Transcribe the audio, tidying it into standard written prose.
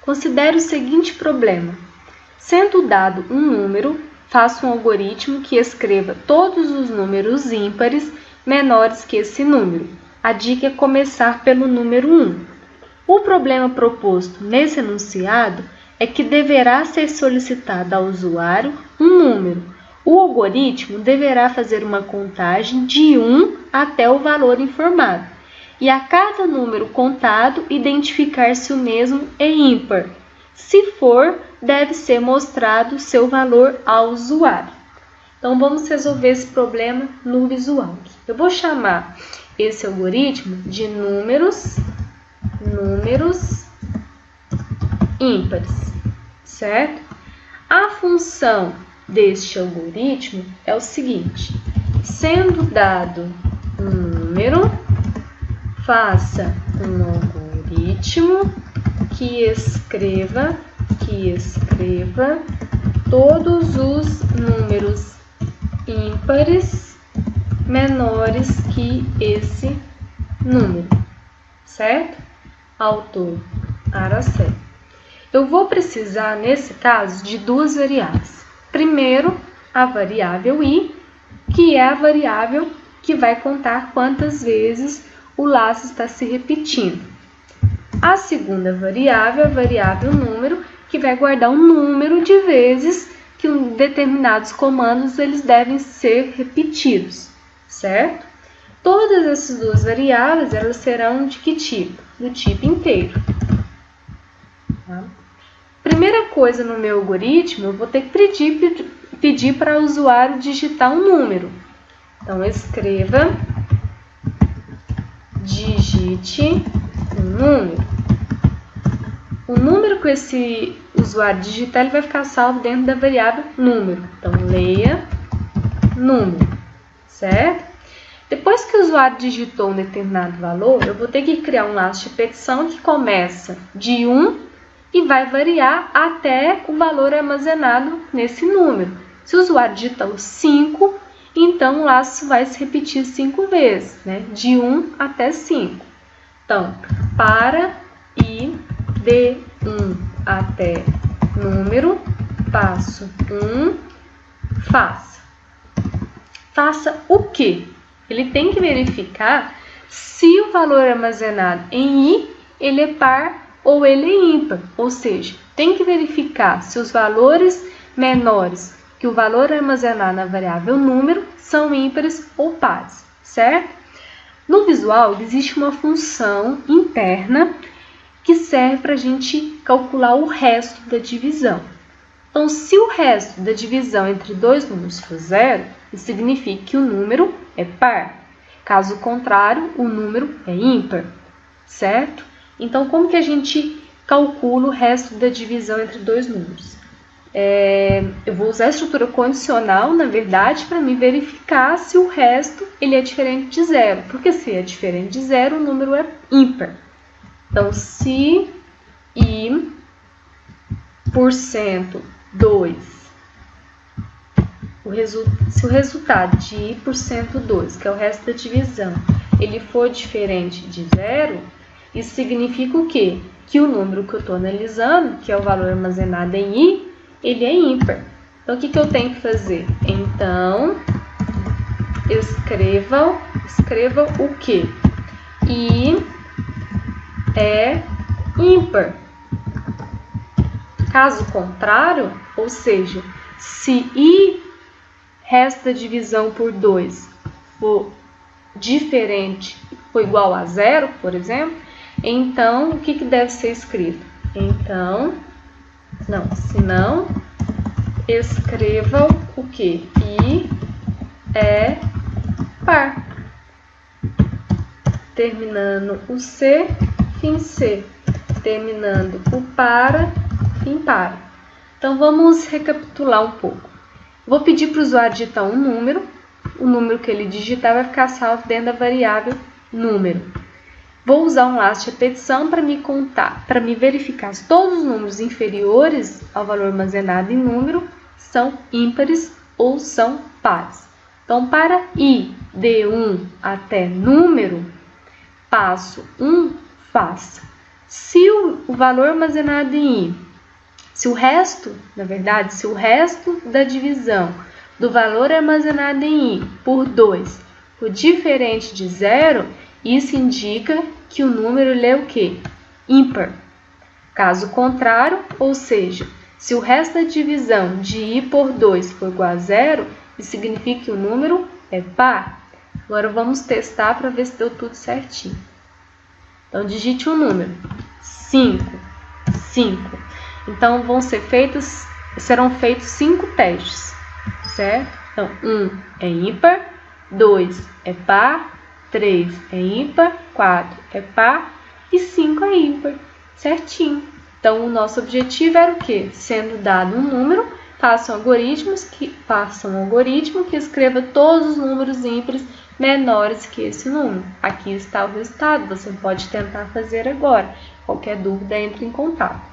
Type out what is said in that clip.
Considere o seguinte problema. Sendo dado um número, faça um algoritmo que escreva todos os números ímpares menores que esse número. A dica é começar pelo número 1. O problema proposto nesse enunciado é que deverá ser solicitado ao usuário um número. O algoritmo deverá fazer uma contagem de 1 até o valor informado, e a cada número contado identificar se o mesmo é ímpar. Se for, deve ser mostrado seu valor ao usuário. Então, vamos resolver esse problema no visual. Eu vou chamar esse algoritmo de números ímpares, certo? A função deste algoritmo é o seguinte: sendo dado um número, faça um algoritmo que escreva todos os números ímpares menores que esse número, certo? Autor Araceli. Eu vou precisar, nesse caso, de duas variáveis. Primeiro, a variável i, que é a variável que vai contar quantas vezes o laço está se repetindo. A segunda variável, a variável número, que vai guardar um número de vezes que determinados comandos eles devem ser repetidos, certo? Todas essas duas variáveis elas serão de que tipo? Do tipo inteiro. Tá? Primeira coisa no meu algoritmo, eu vou ter que pedir para o usuário digitar um número. Então, digite um número. O número que esse usuário digitar ele vai ficar salvo dentro da variável número. Então, leia número, certo? Depois que o usuário digitou um determinado valor, eu vou ter que criar um laço de repetição que começa de 1 e vai variar até o valor armazenado nesse número. Se o usuário digitou 5, então o laço vai se repetir 5 vezes, né? De 1 até 5. Então, para e de 1 até número, passo 1, faça. Faça o quê? Ele tem que verificar se o valor armazenado em i ele é par ou ele é ímpar, ou seja, tem que verificar se os valores menores que o valor armazenado na variável número são ímpares ou pares, certo? No visual, existe uma função interna que serve para a gente calcular o resto da divisão. Então, se o resto da divisão entre dois números for zero, isso significa que o número é par. Caso contrário, o número é ímpar, certo? Então, como que a gente calcula o resto da divisão entre dois números? Eu vou usar a estrutura condicional, na verdade, para me verificar se o resto ele é diferente de zero. Porque se é diferente de zero, o número é ímpar. Então, se i por cento 2, se o resultado de i por cento 2, que é o resto da divisão, ele for diferente de zero, isso significa o quê? Que o número que eu estou analisando, que é o valor armazenado em i, ele é ímpar. Então, o que eu tenho que fazer? Então, escreva o quê? I é ímpar. Caso contrário, ou seja, se i resto da divisão por 2 for diferente, for igual a zero, por exemplo, então o que deve ser escrito? Senão, escreva o que? I é par. Terminando o C, fim C. Terminando o para, fim para. Então, vamos recapitular um pouco. Vou pedir para o usuário digitar um número. O número que ele digitar vai ficar salvo dentro da variável número. Vou usar um laço de repetição para me contar, para me verificar se todos os números inferiores ao valor armazenado em número são ímpares ou são pares. Então, para i de 1 até número, passo 1, faça. Se o valor armazenado em I, se o resto da divisão do valor armazenado em I por 2 for diferente de 0, isso indica que o número é o quê? Ímpar. Caso contrário, ou seja, se o resto da divisão de I por 2 for igual a 0, isso significa que o número é par. Agora vamos testar para ver se deu tudo certinho. Então, digite um número. 5. Então, serão feitos 5 testes, certo? Então, 1 é ímpar, 2 é par, 3 é ímpar, 4 é par e 5 é ímpar, certinho. Então, o nosso objetivo era o quê? Sendo dado um número, faça um algoritmo que escreva todos os números ímpares menores que esse número. Aqui está o resultado, você pode tentar fazer agora. Qualquer dúvida, entre em contato.